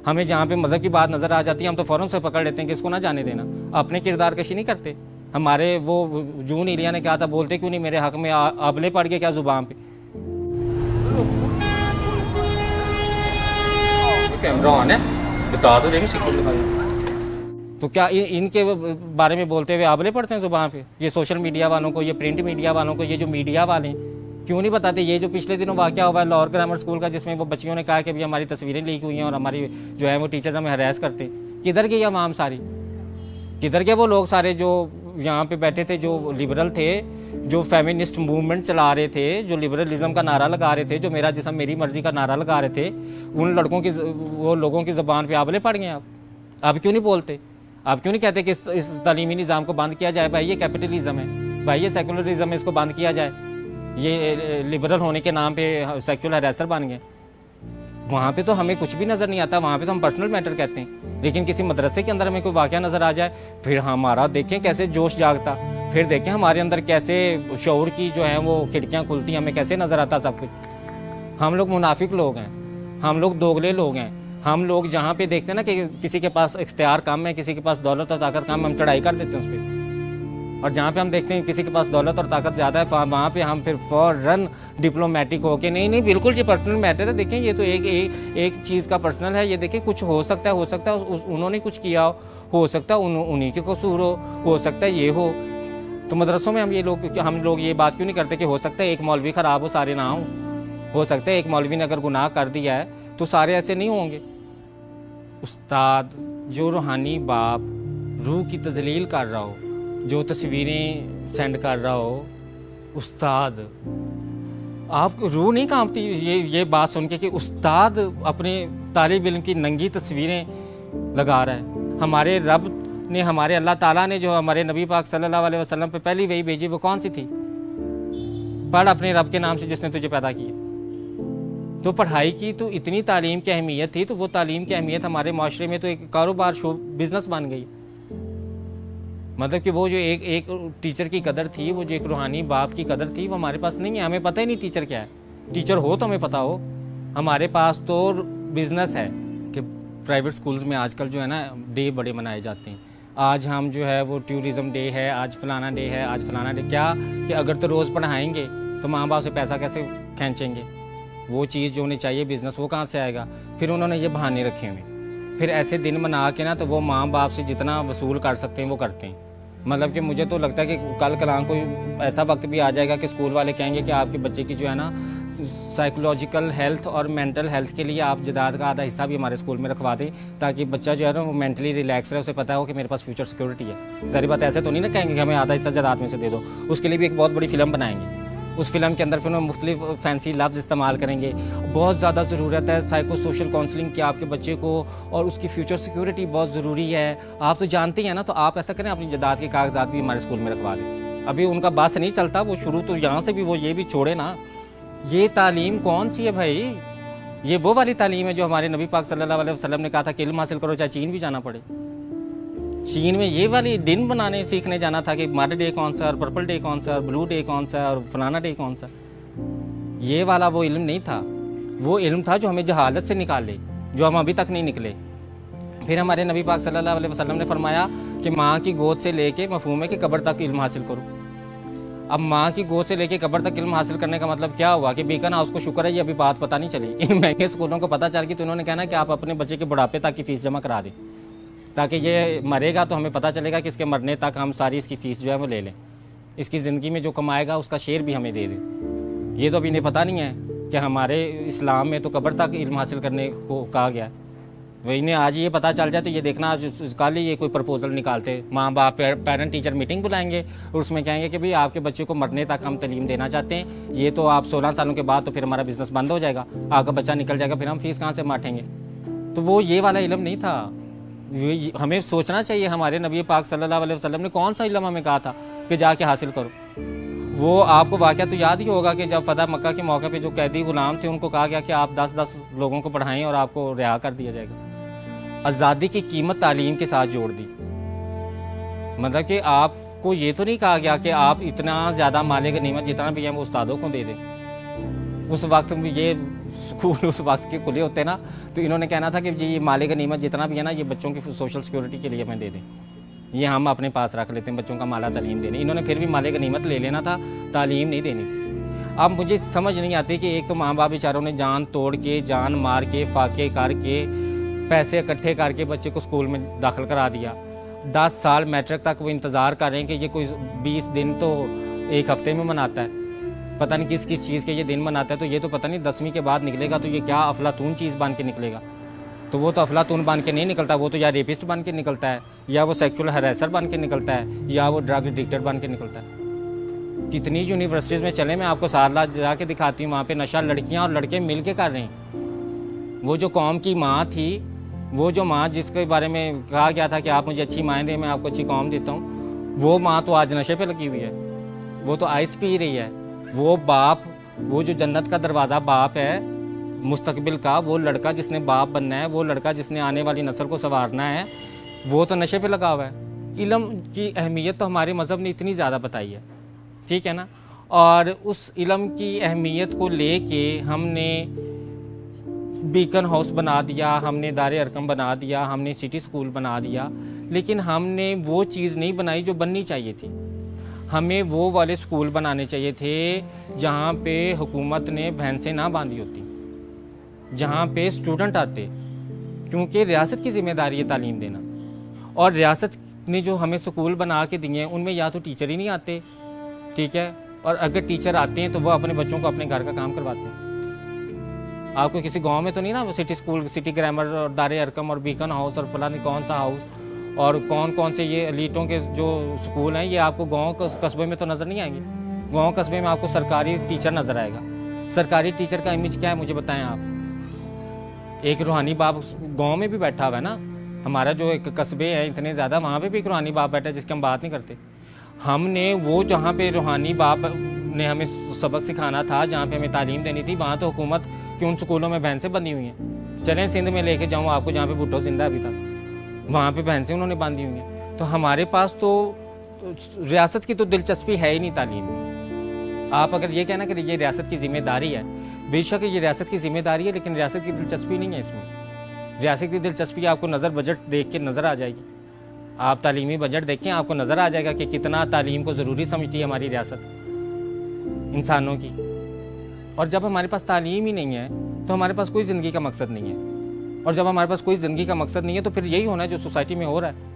हमें जहाँ पे मज़हब की बात नज़र आ जाती है हम तो फ़ौरन से पकड़ लेते हैं कि इसको ना जाने देना, अपने किरदार कशी नहीं करते। हमारे वो जून एलिया ने कहा था, बोलते क्यों नहीं मेरे हक में, अबले पड़ गए क्या ज़ुबान पे। कैमरा ऑन है, बता तो देंगे तो क्या इनके बारे में बोलते हुए आबले पड़ते हैं ज़ुबान पे। ये सोशल मीडिया वालों को, ये प्रिंट मीडिया वालों को, ये जो मीडिया वाले क्यों नहीं बताते। ये जो पिछले दिनों वाक़या हुआ है लाहौर ग्रामर स्कूल का, जिसमें वो बच्चियों ने कहा कि अभी हमारी तस्वीरें लीक हुई हैं और हमारी जो है वो टीचर्स हमें हरास करते, किधर गई आवाम सारी, किधर गए वो लोग सारे जो यहाँ पे बैठे थे, जो लिबरल थे, जो फेमिनिस्ट मूवमेंट चला रहे थे, जो लिबरलिज्म का नारा लगा रहे थे, जो मेरा जिस्म मेरी मर्जी का नारा लगा रहे थे। उन लड़कों की, वो लोगों की ज़बान पे आबले पड़ गए। आप क्यों नहीं बोलते? आप क्यों नहीं कहते कि इस तालीमी निज़ाम को बंद किया जाए? भाई ये कैपिटलिज्म है, भाई ये सेकुलरिज्म है, इसको बंद किया जाए। ये लिबरल होने के नाम पे सेक्सुअल हरासर बन गए। वहाँ पे तो हमें कुछ भी नज़र नहीं आता, वहाँ पे तो हम पर्सनल मैटर कहते हैं। लेकिन किसी मदरसे के अंदर हमें कोई वाक़या नज़र आ जाए, फिर हमारा देखें कैसे जोश जागता, फिर देखें हमारे अंदर कैसे शऊर की जो है वो खिड़कियाँ खुलती, हमें कैसे नज़र आता सब कुछ। हम लोग मुनाफिक लोग हैं, हम लोग दोगले लोग हैं। हम लोग जहाँ पे देखते हैं ना कि किसी के पास इख्तियार कम है, किसी के पास दौलत और ताकत कम, हम चढ़ाई कर देते हैं उस पर। और जहाँ पे हम देखते हैं किसी के पास दौलत और ताकत ज़्यादा है, वहाँ पे हम फिर फौरन डिप्लोमेटिक होके नहीं बिल्कुल ये पर्सनल मैटर है, देखें ये तो एक चीज़ का पर्सनल है, ये देखें कुछ हो सकता है उन्होंने कुछ किया हो सकता है उन्हीं के कसूर हो सकता है ये हो। तो मदरसों में हम लोग ये बात क्यों नहीं करते कि हो सकता है एक मौलवी ख़राब हो, सारे ना हो सकता है एक मौलवी ने अगर गुनाह कर दिया है तो सारे ऐसे नहीं होंगे। उस्ताद जो रूहानी बाप रूह की तजलील कर रहा हो, जो तस्वीरें सेंड कर रहा हो, उस्ताद आप रूह नहीं कांपती ये बात सुन के कि उस्ताद अपने तालिब इल्म की नंगी तस्वीरें लगा रहा है। हमारे रब ने, हमारे अल्लाह ताला ने जो हमारे नबी पाक सल्लल्लाहु अलैहि वसल्लम पे पहली वही भेजी, वो कौन सी थी? पढ़ अपने रब के नाम से जिसने तुझे पैदा किया। तो पढ़ाई की तो इतनी तालीम की अहमियत थी, तो वो तालीम की अहमियत हमारे माशरे में तो एक कारोबार बिजनेस बन गई। मतलब कि वो जो एक टीचर की कदर थी, वो जो एक रूहानी बाप की कदर थी, वो हमारे पास नहीं है। हमें पता ही नहीं टीचर क्या है। टीचर हो तो हमें पता हो। हमारे पास तो बिजनेस है कि प्राइवेट स्कूल्स में आजकल जो है ना डे बड़े मनाए जाते हैं। आज हम जो है वो टूरिज़म डे है, आज फलाना डे है, आज फलाना डे। क्या कि अगर तो रोज़ पढ़ाएंगे तो माँ बाप से पैसा कैसे खींचेंगे? वो चीज़ जो होनी चाहिए बिजनेस, वो कहाँ से आएगा? फिर उन्होंने ये बहाने रखे हुए, फिर ऐसे दिन मना के ना तो वो माँ बाप से जितना वसूल कर सकते हैं वो करते हैं। मतलब कि मुझे तो लगता है कि कल कलाम कोई ऐसा वक्त भी आ जाएगा कि स्कूल वाले कहेंगे कि आपके बच्चे की जो है ना साइकोलॉजिकल हेल्थ और मेंटल हेल्थ के लिए आप जदाद का आधा हिस्सा भी हमारे स्कूल में रखवा दें, ताकि बच्चा जो है ना वो मेंटली रिलैक्स रहे, उसे पता हो कि मेरे पास फ्यूचर सिक्योरिटी है। सारी बात ऐसे तो नहीं ना कहेंगे कि हमें आधा हिस्सा जदाद में से दे दो। उसके लिए भी एक बहुत बड़ी फिल्म बनाएंगे। उस फिल्म के अंदर फिर उन्होंने मुख्तलिफ फैंसी लफ्ज़ इस्तेमाल करेंगे। बहुत ज़्यादा ज़रूरत है साइको सोशल काउंसलिंग की आपके बच्चे को, और उसकी फ्यूचर सिक्योरिटी बहुत ज़रूरी है। आप तो जानते हैं ना, तो आप ऐसा करें अपनी जदाद के कागजात भी हमारे स्कूल में रखवा दें। अभी उनका बस नहीं चलता, वो शुरू तो यहाँ से भी वो ये भी छोड़े ना। ये तालीम कौन सी है भाई? ये वो वाली तालीम है जो हमारे नबी पाक सल्लल्लाहु अलैहि वसल्लम ने कहा था कि इल्म हासिल करो चाहे चीन भी जाना पड़े। चीन में ये वाली दिन बनाने सीखने जाना था कि मड डे कौन सा और पर्पल डे कौन सा और ब्लू डे कौन सा और फलाना डे कौन सा। ये वाला वो इल्म नहीं था। वो इल्म था जो हमें जहालत से निकाले, जो हम अभी तक नहीं निकले। फिर हमारे नबी पाक सल्लल्लाहु अलैहि वसल्लम ने फरमाया कि माँ की गोद से लेके मफहूम है कि कब्र तक इल्म हासिल करो। अब माँ की गोद से लेके कब्र तक इल्म हासिल करने का मतलब क्या हुआ कि बीकन हाउस को शुक्र है ये अभी बात पता नहीं चली। इन महंगे स्कूलों को पता चल गई तो उन्होंने कहना कि आप अपने बच्चे के बुढ़ापे तक की फ़ीस जमा करा दें, ताकि ये मरेगा तो हमें पता चलेगा कि इसके मरने तक हम सारी इसकी फ़ीस जो है वो ले लें। इसकी ज़िंदगी में जो कमाएगा उसका शेयर भी हमें दे दें। ये तो अभी इन्हें पता नहीं है कि हमारे इस्लाम में तो कब्र तक इल्म हासिल करने को कहा गया। वही इन्हें आज ये पता चल जाए तो ये देखना कल ही ये कोई प्रपोजल निकालते, माँ बाप पेरेंट टीचर मीटिंग बुलाएंगे और उसमें कहेंगे कि भाई आपके बच्चे को मरने तक हम तालीम देना चाहते हैं। ये तो आप 16 सालों के बाद तो फिर हमारा बिजनेस बंद हो जाएगा, आपका बच्चा निकल जाएगा, फिर हम फीस कहाँ से माटेंगे? तो वो ये वाला इल्म नहीं था। हमें सोचना चाहिए हमारे नबी पाक सल्लल्लाहु अलैहि वसल्लम ने कौन सा इल्म हमें कहा था कि जाके हासिल करो। वो आपको वाक़या तो याद ही होगा कि जब फतह मक्का के मौके पे जो कैदी गुलाम थे उनको कहा गया कि आप 10-10 लोगों को पढ़ाएं और आपको रिहा कर दिया जाएगा। आज़ादी की कीमत तालीम के साथ जोड़ दी। मतलब कि आपको ये तो नहीं कहा गया कि आप इतना ज़्यादा माले गनीमत जितना भी है वो उस्तादों को दे दें। उस वक्त ये स्कूल उस वक्त के खुले होते ना, तो इन्होंने कहना था कि जी ये माले गनीमत जितना भी है ना, ये बच्चों की सोशल सिक्योरिटी के लिए हमें दे दें, ये हम अपने पास रख लेते हैं, बच्चों का माला तालीम देने। इन्होंने फिर भी माले गनीमत ले लेना था, तालीम नहीं देनी थी। अब मुझे समझ नहीं आती कि एक तो माँ बाप बेचारों ने जान तोड़ के, जान मार के, फाके करके, पैसे इकट्ठे करके बच्चे को स्कूल में दाखिल करा दिया। 10 साल मैट्रिक तक वो इंतज़ार कर रहे हैं कि ये कोई 20 दिन तो एक हफ्ते में मनाता है, पता नहीं किस किस चीज़ के ये दिन मनाता है। तो ये तो पता नहीं 10वीं के बाद निकलेगा तो ये क्या अफलातून चीज़ बन के निकलेगा। तो वो तो अफलातून बन के नहीं निकलता, वो तो या रेपिस्ट बन के निकलता है, या वो सेक्सुअल हरेसर बन के निकलता है, या वो ड्रग एडिक्टेड बन के निकलता है। कितनी यूनिवर्सिटीज़ में चले, मैं आपको सारला जाके दिखाती हूँ, वहाँ पे नशा लड़कियाँ और लड़के मिल के कर रहे हैं। वो जो कौम की माँ थी, वो जो माँ जिसके बारे में कहा गया था कि आप मुझे अच्छी माएँ दें, मैं आपको अच्छी कौम देता हूँ, वो माँ तो आज नशे पे लगी हुई है, वो तो आइस पी रही है। वो बाप, वो जो जन्नत का दरवाज़ा बाप है मुस्तकबिल का, वो लड़का जिसने बाप बनना है, वो लड़का जिसने आने वाली नस्ल को संवारना है, वो तो नशे पे लगा हुआ है। इल्म की अहमियत तो हमारे मज़हब ने इतनी ज़्यादा बताई है, ठीक है ना। और उस इल्म की अहमियत को लेके हमने बीकन हाउस बना दिया, हमने दारे अरकम बना दिया, हमने सिटी स्कूल बना दिया, लेकिन हमने वो चीज़ नहीं बनाई जो बननी चाहिए थी। हमें वो वाले स्कूल बनाने चाहिए थे जहाँ पे हुकूमत ने भैंसें ना बांधी होती, जहाँ पे स्टूडेंट आते, क्योंकि रियासत की जिम्मेदारी है तालीम देना। और रियासत ने जो हमें स्कूल बना के दिए हैं उनमें या तो टीचर ही नहीं आते, ठीक है, और अगर टीचर आते हैं तो वो अपने बच्चों को अपने घर का काम करवाते हैं। आपको किसी गांव में तो नहीं ना वो सिटी स्कूल, सिटी ग्रामर और दारे अरकम और बीकन हाउस और फलानी कौन सा हाउस और कौन कौन से ये एलीटों के जो स्कूल हैं, ये आपको गांव कस्बे में तो नज़र नहीं आएंगे। गांव कस्बे में आपको सरकारी टीचर नज़र आएगा। सरकारी टीचर का इमेज क्या है मुझे बताएं आप। एक रूहानी बाप गांव में भी बैठा हुआ है ना, हमारा जो एक कस्बे है इतने ज़्यादा, वहाँ पे भी एक रूहानी बाप बैठा है जिसकी हम बात नहीं करते। हमने वो जहाँ पे रूहानी बाप ने हमें सबक सिखाना था, जहाँ पे हमें तालीम देनी थी, वहाँ तो हुकूमत की उन स्कूलों में भैंसें बंधी हुई हैं। चलें सिंध में लेके जाऊँ आपको, जहाँ पे भुट्टो जिंदा है अभी तक, वहाँ पे भैंसें उन्होंने बांधी हुई हैं। तो हमारे पास तो रियासत की तो दिलचस्पी है ही नहीं तालीम में। आप अगर ये कहना कि ये रियासत की जिम्मेदारी है, बेशक ये रियासत की जिम्मेदारी है, लेकिन रियासत की दिलचस्पी नहीं है इसमें। रियासत की दिलचस्पी आपको नज़र बजट देख के नज़र आ जाएगी। आप तालीमी बजट देखें, आपको नज़र आ जाएगा कि कितना तालीम को ज़रूरी समझती है हमारी रियासत इंसानों की। और जब हमारे पास तालीम ही नहीं है तो हमारे पास कोई ज़िंदगी का मकसद नहीं है। और जब हमारे पास कोई ज़िंदगी का मकसद नहीं है तो फिर यही होना है जो सोसाइटी में हो रहा है।